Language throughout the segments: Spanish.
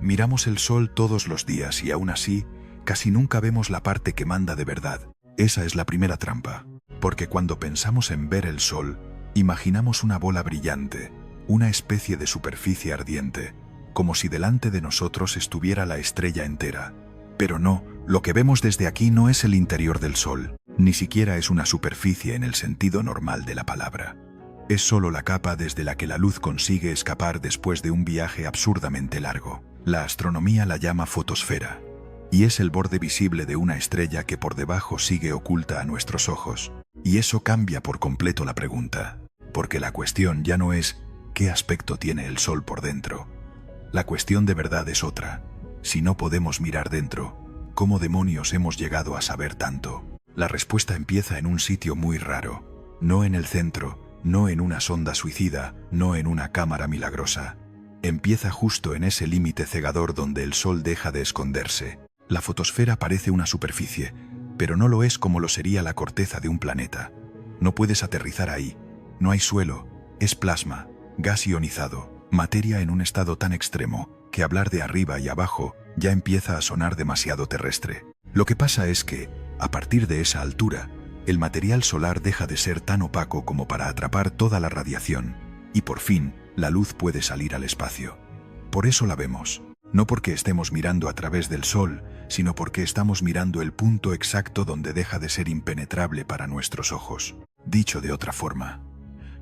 Miramos el sol todos los días y aún así, casi nunca vemos la parte que manda de verdad. Esa es la primera trampa, porque cuando pensamos en ver el sol, imaginamos una bola brillante, una especie de superficie ardiente, como si delante de nosotros estuviera la estrella entera. Pero no, lo que vemos desde aquí no es el interior del sol, ni siquiera es una superficie en el sentido normal de la palabra. Es solo la capa desde la que la luz consigue escapar después de un viaje absurdamente largo. La astronomía la llama fotosfera, y es el borde visible de una estrella que por debajo sigue oculta a nuestros ojos. Y eso cambia por completo la pregunta, porque la cuestión ya no es ¿qué aspecto tiene el sol por dentro? La cuestión de verdad es otra. Si no podemos mirar dentro, ¿cómo demonios hemos llegado a saber tanto? La respuesta empieza en un sitio muy raro, no en el centro, no en una sonda suicida, no en una cámara milagrosa. Empieza justo en ese límite cegador donde el sol deja de esconderse. La fotosfera parece una superficie, pero no lo es como lo sería la corteza de un planeta. No puedes aterrizar ahí. No hay suelo, es plasma, gas ionizado, materia en un estado tan extremo que hablar de arriba y abajo ya empieza a sonar demasiado terrestre. Lo que pasa es que, a partir de esa altura, el material solar deja de ser tan opaco como para atrapar toda la radiación, y por fin, la luz puede salir al espacio. Por eso la vemos, no porque estemos mirando a través del sol, sino porque estamos mirando el punto exacto donde deja de ser impenetrable para nuestros ojos. Dicho de otra forma,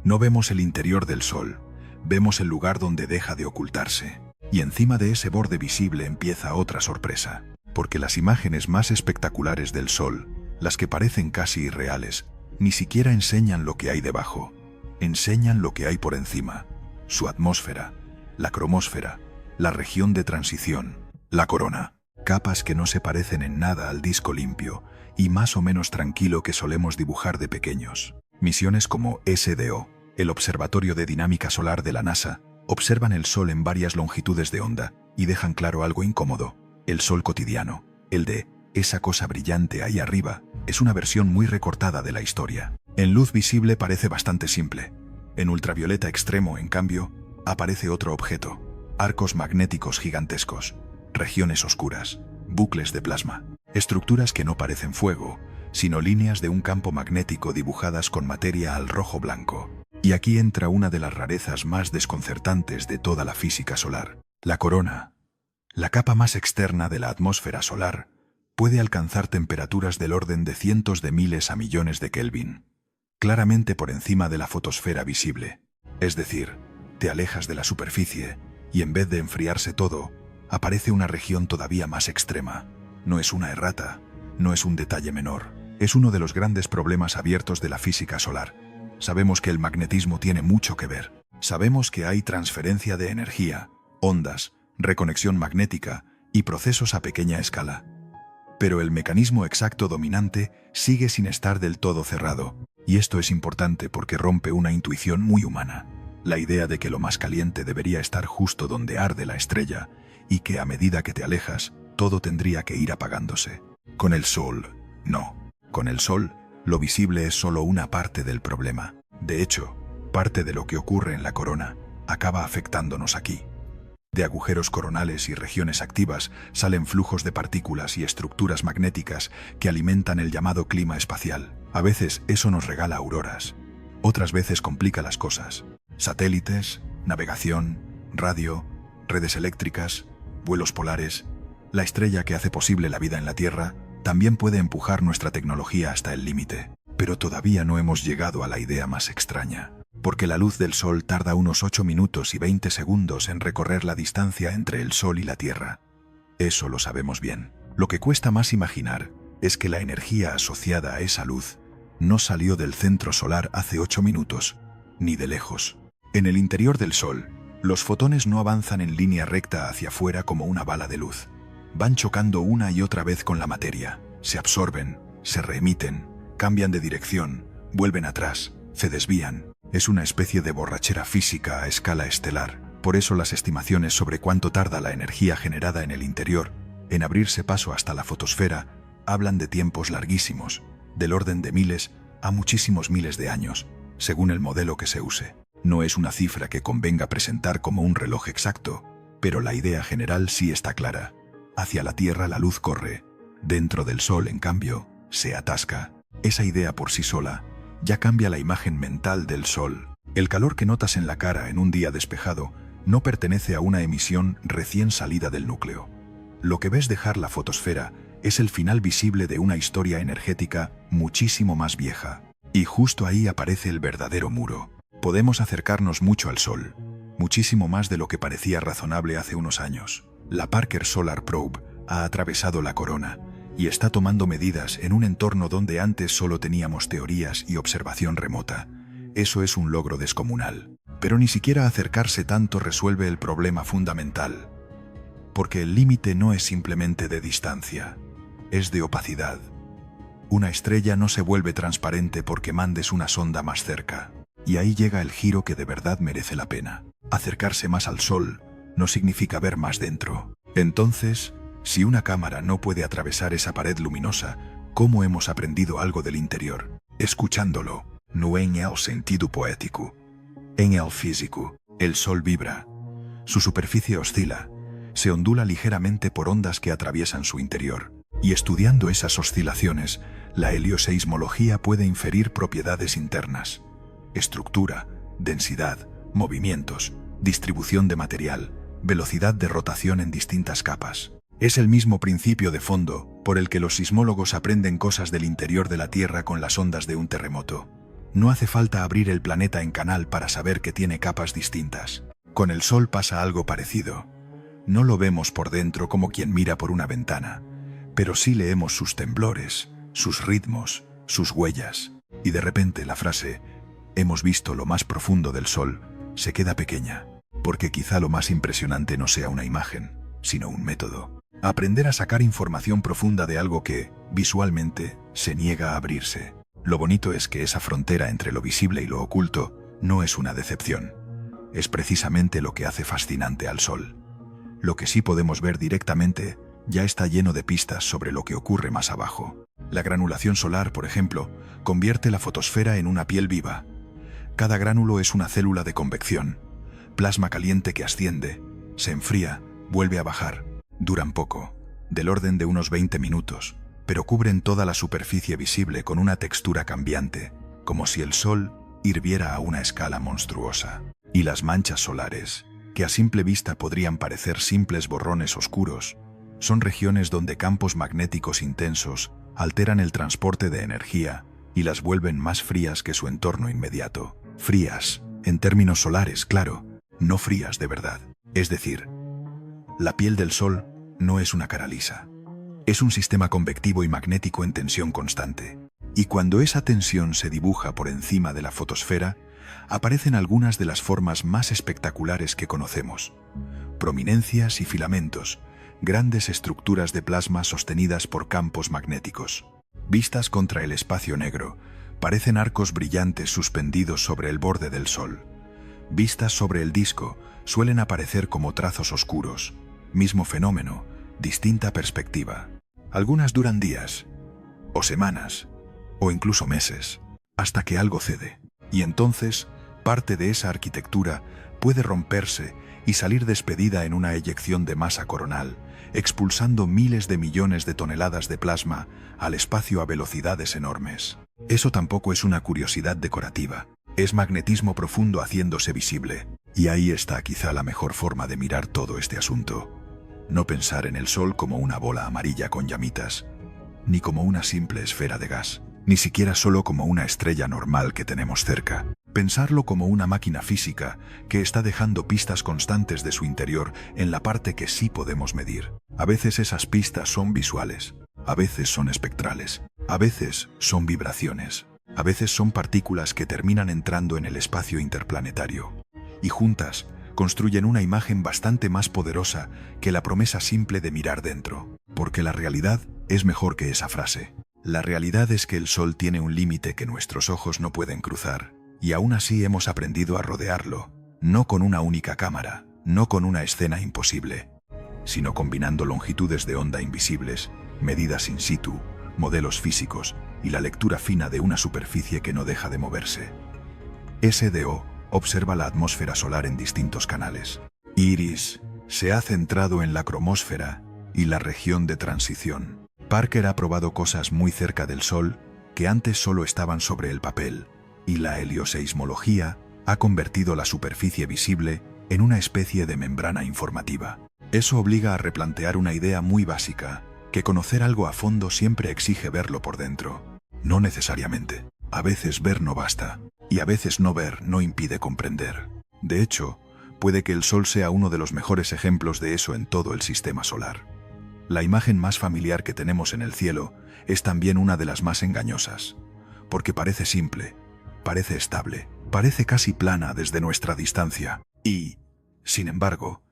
no vemos el interior del sol, vemos el lugar donde deja de ocultarse. Y encima de ese borde visible empieza otra sorpresa, porque las imágenes más espectaculares del sol, las que parecen casi irreales, ni siquiera enseñan lo que hay debajo, enseñan lo que hay por encima, su atmósfera, la cromósfera, la región de transición, la corona, capas que no se parecen en nada al disco limpio y más o menos tranquilo que solemos dibujar de pequeños. Misiones como SDO, el Observatorio de Dinámica Solar de la NASA, observan el sol en varias longitudes de onda y dejan claro algo incómodo. El sol cotidiano, el de esa cosa brillante ahí arriba, es una versión muy recortada de la historia. En luz visible parece bastante simple. En ultravioleta extremo, en cambio, aparece otro objeto. Arcos magnéticos gigantescos, regiones oscuras, bucles de plasma, estructuras que no parecen fuego, sino líneas de un campo magnético dibujadas con materia al rojo blanco. Y aquí entra una de las rarezas más desconcertantes de toda la física solar. La corona, la capa más externa de la atmósfera solar, puede alcanzar temperaturas del orden de cientos de miles a millones de Kelvin, claramente por encima de la fotosfera visible. Es decir, te alejas de la superficie y en vez de enfriarse todo, aparece una región todavía más extrema. No es una errata, no es un detalle menor, es uno de los grandes problemas abiertos de la física solar. Sabemos que el magnetismo tiene mucho que ver. Sabemos que hay transferencia de energía, ondas, reconexión magnética y procesos a pequeña escala. Pero el mecanismo exacto dominante sigue sin estar del todo cerrado. Y esto es importante porque rompe una intuición muy humana. La idea de que lo más caliente debería estar justo donde arde la estrella y que a medida que te alejas, todo tendría que ir apagándose. Con el sol, no. Con el sol, lo visible es solo una parte del problema. De hecho, parte de lo que ocurre en la corona acaba afectándonos aquí. De agujeros coronales y regiones activas salen flujos de partículas y estructuras magnéticas que alimentan el llamado clima espacial. A veces eso nos regala auroras, otras veces complica las cosas. Satélites, navegación, radio, redes eléctricas, vuelos polares. La estrella que hace posible la vida en la Tierra también puede empujar nuestra tecnología hasta el límite. Pero todavía no hemos llegado a la idea más extraña, porque la luz del sol tarda unos 8 minutos y 20 segundos en recorrer la distancia entre el sol y la Tierra. Eso lo sabemos bien. Lo que cuesta más imaginar es que la energía asociada a esa luz no salió del centro solar hace 8 minutos, ni de lejos. En el interior del sol, los fotones no avanzan en línea recta hacia afuera como una bala de luz. Van chocando una y otra vez con la materia, se absorben, se reemiten, cambian de dirección, vuelven atrás, se desvían. Es una especie de borrachera física a escala estelar. Por eso las estimaciones sobre cuánto tarda la energía generada en el interior en abrirse paso hasta la fotosfera hablan de tiempos larguísimos, del orden de miles a muchísimos miles de años, según el modelo que se use. No es una cifra que convenga presentar como un reloj exacto, Pero la idea general sí está clara. Hacia la Tierra la luz corre. Dentro del Sol, en cambio, se atasca. Esa idea por sí sola ya cambia la imagen mental del Sol. El calor que notas en la cara en un día despejado no pertenece a una emisión recién salida del núcleo. Lo que ves dejar la fotosfera es el final visible de una historia energética muchísimo más vieja. Y justo ahí aparece el verdadero muro. Podemos acercarnos mucho al Sol, muchísimo más de lo que parecía razonable hace unos años. La Parker Solar Probe ha atravesado la corona y está tomando medidas en un entorno donde antes solo teníamos teorías y observación remota. Eso es un logro descomunal. Pero ni siquiera acercarse tanto resuelve el problema fundamental. Porque el límite no es simplemente de distancia, es de opacidad. Una estrella no se vuelve transparente porque mandes una sonda más cerca. Y ahí llega el giro que de verdad merece la pena. Acercarse más al Sol no significa ver más dentro. Entonces, si una cámara no puede atravesar esa pared luminosa, ¿cómo hemos aprendido algo del interior? Escuchándolo, no en el sentido poético. En el físico, el Sol vibra. Su superficie oscila, se ondula ligeramente por ondas que atraviesan su interior. Y estudiando esas oscilaciones, la helioseismología puede inferir propiedades internas. Estructura, densidad, movimientos, distribución de material, velocidad de rotación en distintas capas. Es el mismo principio de fondo por el que los sismólogos aprenden cosas del interior de la Tierra con las ondas de un terremoto. No hace falta abrir el planeta en canal para saber que tiene capas distintas. Con el Sol pasa algo parecido. No lo vemos por dentro como quien mira por una ventana, pero sí leemos sus temblores, sus ritmos, sus huellas. Y de repente la frase «hemos visto lo más profundo del Sol» se queda pequeña, porque quizá lo más impresionante no sea una imagen, sino un método. Aprender a sacar información profunda de algo que, visualmente, se niega a abrirse. Lo bonito es que esa frontera entre lo visible y lo oculto no es una decepción. Es precisamente lo que hace fascinante al Sol. Lo que sí podemos ver directamente ya está lleno de pistas sobre lo que ocurre más abajo. La granulación solar, por ejemplo, convierte la fotosfera en una piel viva. Cada gránulo es una célula de convección, plasma caliente que asciende, se enfría, vuelve a bajar. Duran poco, del orden de unos 20 minutos, pero cubren toda la superficie visible con una textura cambiante, como si el Sol hirviera a una escala monstruosa. Y las manchas solares, que a simple vista podrían parecer simples borrones oscuros, son regiones donde campos magnéticos intensos alteran el transporte de energía y las vuelven más frías que su entorno inmediato. Frías, en términos solares, claro, no frías de verdad. Es decir, la piel del Sol no es una cara lisa. Es un sistema convectivo y magnético en tensión constante. Y cuando esa tensión se dibuja por encima de la fotosfera, aparecen algunas de las formas más espectaculares que conocemos. Prominencias y filamentos, grandes estructuras de plasma sostenidas por campos magnéticos. Vistas contra el espacio negro, parecen arcos brillantes suspendidos sobre el borde del Sol. Vistas sobre el disco, suelen aparecer como trazos oscuros. Mismo fenómeno, distinta perspectiva. Algunas duran días, o semanas, o incluso meses, hasta que algo cede. Y entonces, parte de esa arquitectura puede romperse y salir despedida en una eyección de masa coronal, expulsando miles de millones de toneladas de plasma al espacio a velocidades enormes. Eso tampoco es una curiosidad decorativa, es magnetismo profundo haciéndose visible. Y ahí está quizá la mejor forma de mirar todo este asunto. No pensar en el Sol como una bola amarilla con llamitas, ni como una simple esfera de gas, ni siquiera solo como una estrella normal que tenemos cerca. Pensarlo como una máquina física que está dejando pistas constantes de su interior en la parte que sí podemos medir. A veces esas pistas son visuales, a veces son espectrales, a veces son vibraciones, a veces son partículas que terminan entrando en el espacio interplanetario. Y juntas construyen una imagen bastante más poderosa que la promesa simple de mirar dentro. Porque la realidad es mejor que esa frase. La realidad es que el Sol tiene un límite que nuestros ojos no pueden cruzar. Y aún así hemos aprendido a rodearlo, no con una única cámara, no con una escena imposible, sino combinando longitudes de onda invisibles, medidas in situ, modelos físicos y la lectura fina de una superficie que no deja de moverse. SDO observa la atmósfera solar en distintos canales. IRIS Se ha centrado en la cromósfera y la región de transición. Parker ha probado cosas muy cerca del Sol que antes solo estaban sobre el papel, y la helioseismología ha convertido la superficie visible en una especie de membrana informativa. Eso obliga a replantear una idea muy básica, que conocer algo a fondo siempre exige verlo por dentro. No necesariamente. A veces ver no basta, y a veces no ver no impide comprender. De hecho, puede que el Sol sea uno de los mejores ejemplos de eso en todo el sistema solar. La imagen más familiar que tenemos en el cielo es también una de las más engañosas, porque parece simple, parece estable, parece casi plana desde nuestra distancia, y, sin embargo,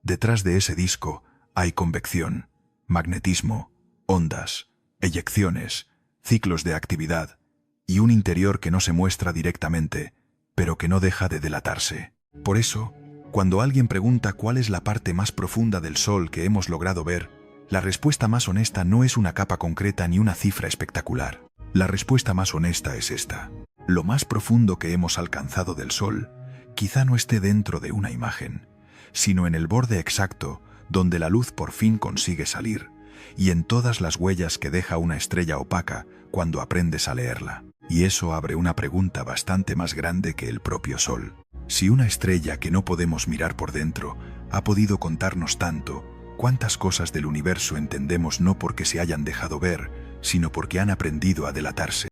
detrás de ese disco hay convección, magnetismo, ondas, eyecciones, ciclos de actividad y un interior que no se muestra directamente, pero que no deja de delatarse. Por eso, cuando alguien pregunta cuál es la parte más profunda del Sol que hemos logrado ver, la respuesta más honesta no es una capa concreta ni una cifra espectacular. La respuesta más honesta es esta. Lo más profundo que hemos alcanzado del Sol quizá no esté dentro de una imagen, sino en el borde exacto donde la luz por fin consigue salir, y en todas las huellas que deja una estrella opaca cuando aprendes a leerla. Y eso abre una pregunta bastante más grande que el propio Sol. Si una estrella que no podemos mirar por dentro ha podido contarnos tanto, ¿cuántas cosas del universo entendemos no porque se hayan dejado ver, sino porque han aprendido a delatarse?